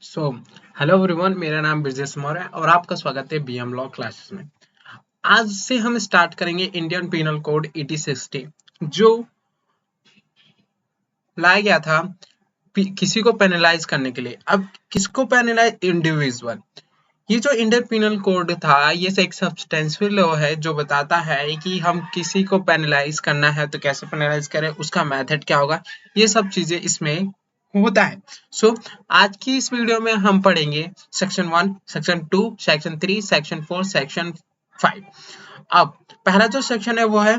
So hello everyone, मेरा नाम ब्रजेश मौर्य है और आपका स्वागत है बीएम लॉ क्लासेस में। आज से हम स्टार्ट करेंगे इंडियन पीनल कोड 8060 जो लाया गया था किसी को पेनलाइज करने के लिए। अब किसको पेनलाइज? इंडिविजुअल। ये जो इंडियन पीनल कोड था ये एक सब्सटेंशियल लॉ है जो बताता है कि हम किसी को पेनलाइज करना है तो कैसे पेनलाइज करें, उसका मेथड क्या होगा, ये सब चीजें इसमें होता है। आज की इस वीडियो में हम पढ़ेंगे section 1, section 2, section 3, section 4, section 5। अब पहला जो सेक्शन है वो है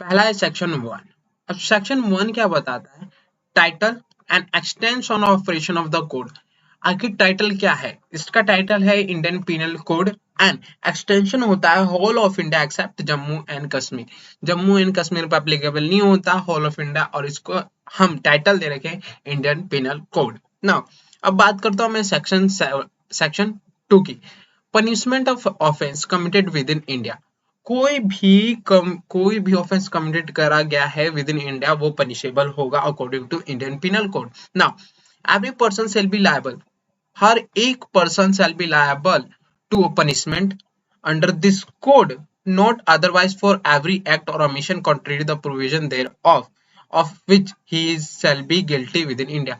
पहला है सेक्शन 1। अब सेक्शन 1 क्या बताता है? Title and extension of operation of the code. आखिर टाइटल क्या है? इसका टाइटल है Indian penal code and extension होता है whole of India except Jammu and Kashmir. Jammu and Kashmir पर एप्लीकेबल नहीं होता होल ऑफ इंडिया, और इसको हम टाइटल दे रखे इंडियन पीनल कोड। नाउ अब बात करता हूं मैं सेक्शन 2 की। Punishment of offence committed within India. कोई भी ऑफेंस कमिटेड करा गया है विद इन इंडिया वो पनिशेबल होगा according to Indian penal code. Now every person shall be liable. हर एक person shall be liable to punishment under this code not otherwise for every act or omission contrary to the provision thereof of which he shall be guilty within India।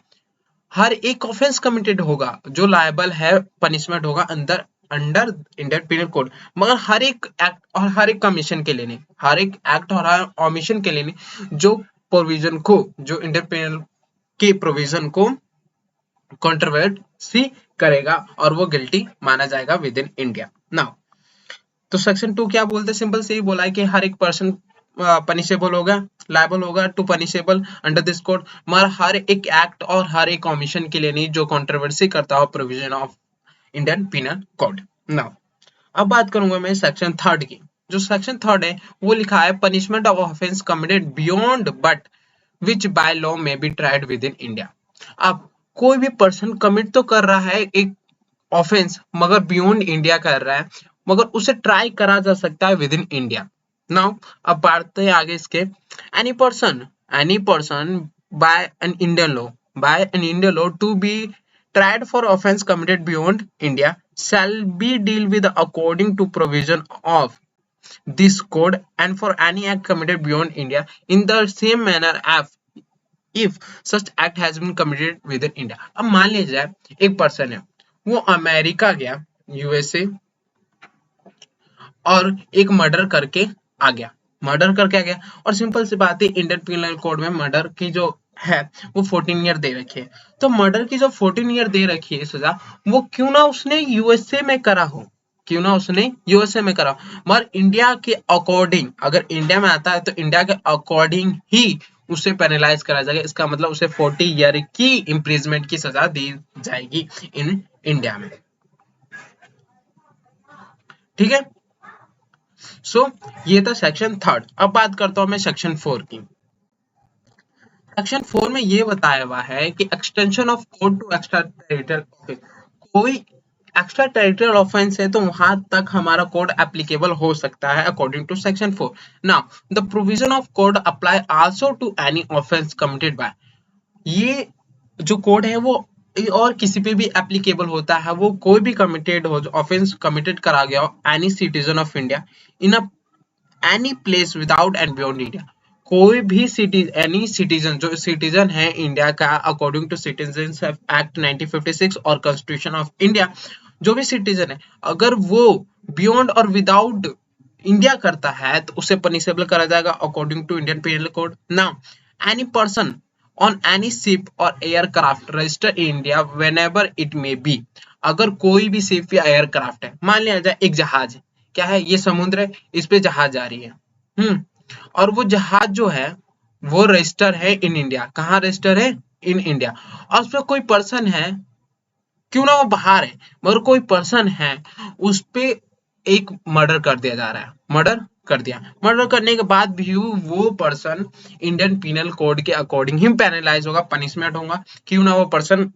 हर एक offence committed होगा जो liable है, punishment होगा अंदर under Indian penal code, मगर हर एक act और हर एक कमीशन के लिए नहीं, हर एक एक्ट और हर ओमिशन के लिए नहीं, जो प्रोविजन को, जो इंडियन पीनल के प्रोविजन को कंट्रोवर्सी करेगा और वो गिल्टी माना जाएगा विद इन इंडिया। नाउ तो सेक्शन 2 क्या बोलते हैं? सिंपल से ही बोला है कि हर एक पर्सन पनिशेबल होगा, लायबल होगा to punishable under this code, मगर हर एक एक्ट और हर एक कमीशन के लिए नहीं जो कंट्रोवर्सी करता हो provision of Indian penal code. Now अब बात करूंगा मैं सेक्शन 3 की। जो सेक्शन 3 है वो लिखा है punishment of offence committed beyond but which by law may be tried within India. अब कोई भी पर्सन कमिट तो कर रहा है एक ऑफेंस, मगर बियॉन्ड इंडिया कर रहा है, मगर उसे ट्राई करा जा सकता है विद इन इंडिया। नाउ अब बढ़ते हैं आगे इसके। Any person by an Indian law to be tried for offense committed beyond India shall be dealt with according to provision of this code and for any act committed beyond India in the same manner if such act has been committed within India। अब मान लीजिए एक person है, वो America गया, USA, और एक murder करके आ गया और सिंपल सी बात है इंडियन पिनल कोड में मर्डर की जो है वो 14 ईयर दे रखी है। तो मर्डर की जो 14 ईयर दे रखी है सजा, वो क्यों ना उसने यूएसए में करा हो, मगर इंडिया के अकॉर्डिंग, अगर इंडिया में आता है तो इंडिया के अकॉर्डिंग ही उसे पेनलाइज करा जाएगा। इसका मतलब उसे 40 ईयर की इम्प्रिजमेंट की सजा दी जाएगी इन इंडिया में। ठीक है, ये था सेक्शन 3। अब बात करता हूं मैं सेक्शन 4 की। सेक्शन 4 में ये बताया हुआ है कि extension of code to extra territorial offence. कोई एक्स्ट्रा टेरिटोरियल ऑफेंस है तो वहां तक हमारा कोड एप्लीकेबल हो सकता है according to section 4। Now the provision of code apply also to any offence committed by. ये जो कोड है वो और किसी पे भी एप्लीकेबल होता है, वो कोई भी कमिटेड हो, जो ऑफेंस कमिटेड करा गया हो, any citizen of India in a any place without and beyond India. कोई भी एनी सिटीजन जो सिटीजन है इंडिया का अकॉर्डिंग टू सिटीजनशिप एक्ट 1956 और कॉन्स्टिट्यूशन ऑफ इंडिया, जो भी सिटीजन है अगर वो बियॉन्ड और विदाउट इंडिया करता है तो उसे पनिशेबल करा जाएगा according to Indian penal code. Now any person on any ship or aircraft register in India whenever it may be. अगर कोई भी शिप या एयरक्राफ्ट है, मान लिया जाए एक जहाज है, क्या है ये समुद्र है, इस पे जहाज जा रही है, और वो जहाज जो है वो रजिस्टर है इन इंडिया। कहाँ रजिस्टर है? In India. और उस पर कोई पर्सन है, क्यों ना वो बाहर है, मगर कोई पर्सन है, उस पे एक मर्डर कर दिया जा रहा है, मर्डर करने के बाद भी वो पर्सन इंडियन पीनल कोड के अकॉर्डिंग ही पेनलाइज होगा, पनिशमेंट होगा। क्यों ना वो person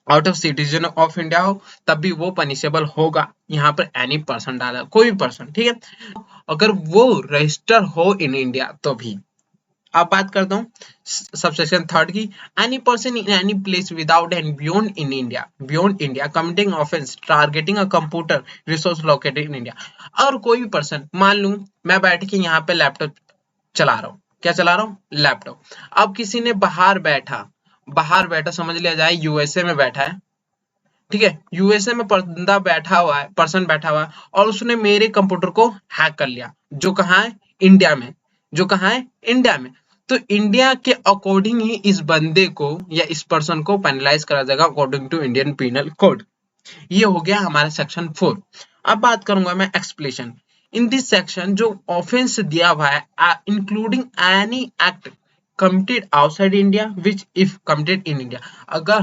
out of citizen of India हो, तब भी वो पनिशेबल होगा। यहाँ पर एनी पर्सन डाला, कोई भी पर्सन, ठीक है। अगर वो रजिस्टर हो इन इंडिया तो भी, अब बात करता हूँ सबसेक्शन थर्ड की। Any person in any place without and beyond India committing offence targeting a computer resource located in India. और कोई भी पर्सन, मान लूं मैं बैठ के यहाँ पे लैपटॉप चला रहा हूँ, क्या चला रहा हूँ, लैपटॉप। अब किसी ने बाहर बैठा समझ लिया जाए यूएसए में बैठा है, ठीक है, यूएसए में पर्सन बैठा हुआ है और उसने मेरे कंप्यूटर को हैक कर लिया, जो कहाँ है, इंडिया में, जो कहाँ है, इंडिया में। तो इंडिया के अकॉर्डिंग ही इस बंदे को या इस पर्सन को पेनलाइज करा जाएगा according to Indian penal code. ये हो गया हमारा सेक्शन 4। अब बात करूंगा मैं एक्सप्लेनेशन। इन दिस सेक्शन जो ऑफेंस दिया हुआ है including any act committed outside India which if committed in India, अगर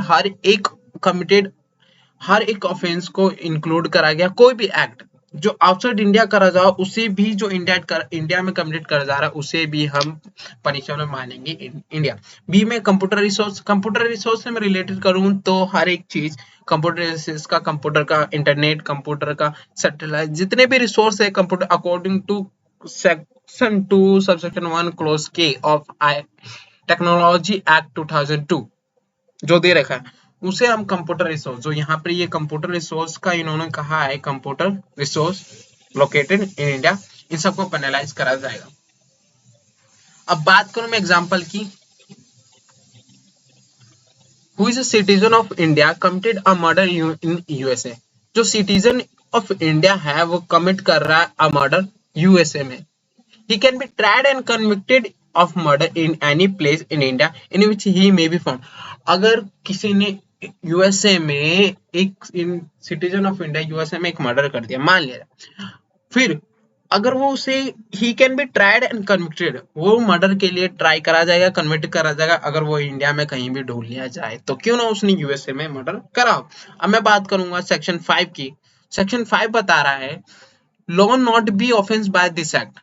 हर एक ऑफेंस को इंक्लूड करा गया, कोई भी एक्ट जो आउटसाइड इंडिया करा जाए उसे भी, जो इंडिया में कमिट करा जा रहा है उसे भी हम पनिशमेंट मानेंगे इंडिया। बी में कंप्यूटर रिसोर्स से मैं रिलेटेड करूं तो हर एक चीज कंप्यूटर का इंटरनेट, कंप्यूटर का सैटेलाइट, जितने भी रिसोर्स है computer according to section 2 subsection 1 clause के ऑफ टेक्नोलॉजी एक्ट 2002 जो दे रखा है उसे हम कंप्यूटर रिसोर्स, जो यहाँ पर ये कंप्यूटर रिसोर्स का इन्होंने कहा है computer resource located in India, इन सबको पेनलाइज करा जाएगा। अब बात करूं मैं एग्जांपल की, who is a citizen of India committed a murder in USA. जो सिटीजन ऑफ इंडिया है वो कमिट कर रहा है अ मर्डर यूएसए में, he can be tried and convicted of murder in any place in India in which he may be found। अगर किसी ने यूएसए में एक सिटीजन ऑफ इंडिया यूएसए में एक मर्डर कर दिया मान लिया, फिर अगर वो उसे he can be tried and convicted, वो मर्डर के लिए ट्राई करा जाएगा, कन्विक्ट करा जाएगा अगर वो इंडिया में कहीं भी ढूंढ लिया जाए, तो क्यों ना उसने यूएसए में मर्डर करा हो। अब मैं बात करूंगा सेक्शन 5 की। सेक्शन 5 बता रहा है law not be offence by this act,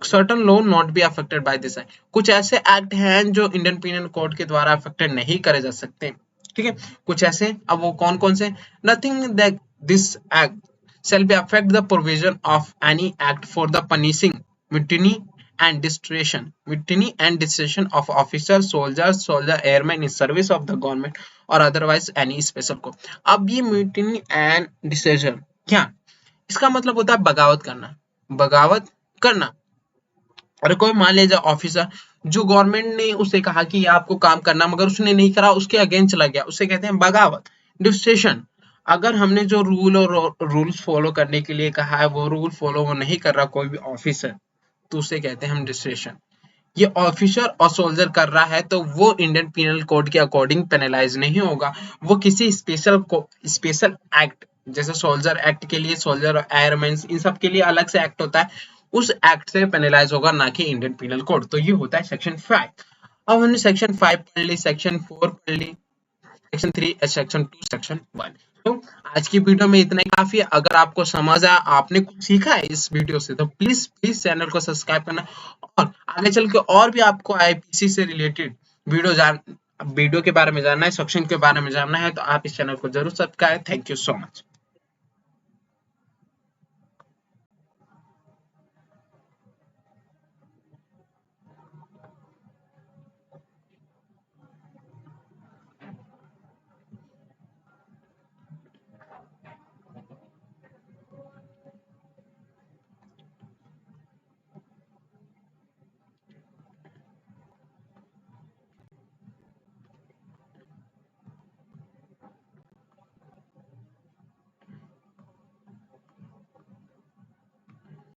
certain law not be affected by this act. कुछ ऐसे एक्ट हैं जो इंडियन पीनल कोड के द्वारा अफेक्टेड नहीं करे जा सकते, ठीक है, कुछ ऐसे। अब वो कौन कौन से, nothing that this act shall be affect the provision of any act for the punishing mutiny and desertion of officers, soldier, airmen in service of the government or otherwise any special code। अब ये mutiny and desertion क्या, इसका मतलब होता है बगावत करना। अरे कोई मान लीजिए ऑफिसर जो गवर्नमेंट ने उसे कहा कि आपको काम करना मगर उसने नहीं करा, उसके अगेंस्ट चला गया, उसे कहते हैं बगावत। डिस्ट्रेशन, अगर हमने जो रूल्स फॉलो करने के लिए कहा है वो रूल फॉलो वो नहीं कर रहा कोई भी ऑफिसर, तो उसे कहते हैं हम डिस्ट्रेशन। ये ऑफिसर और सोल्जर कर रहा है तो वो इंडियन पीनल कोड के अकॉर्डिंग पेनलाइज नहीं होगा, वो किसी स्पेशल एक्ट, जैसे सोल्जर एक्ट के लिए सोल्जर एयरमैन इन सब के लिए अलग से एक्ट होता है, उस एक्ट से पेनलाइज होगा, ना कि इंडियन पीनल कोड। तो ये होता है सेक्शन 5। अब हमने सेक्शन 5 पढ़ ली, सेक्शन 4 पढ़ ली, सेक्शन 3, सेक्शन 2, सेक्शन 1। तो आज की वीडियो में इतना ही काफी है। अगर आपको समझ आया, आपने कुछ सीखा है इस वीडियो से, तो प्लीज चैनल को सब्सक्राइब करना, और आगे चल के और भी आपको आईपीसी से रिलेटेड वीडियो के बारे में जानना है, सेक्शन के बारे में जानना है, तो आप इस चैनल को जरूर subscribe. Thank you so much.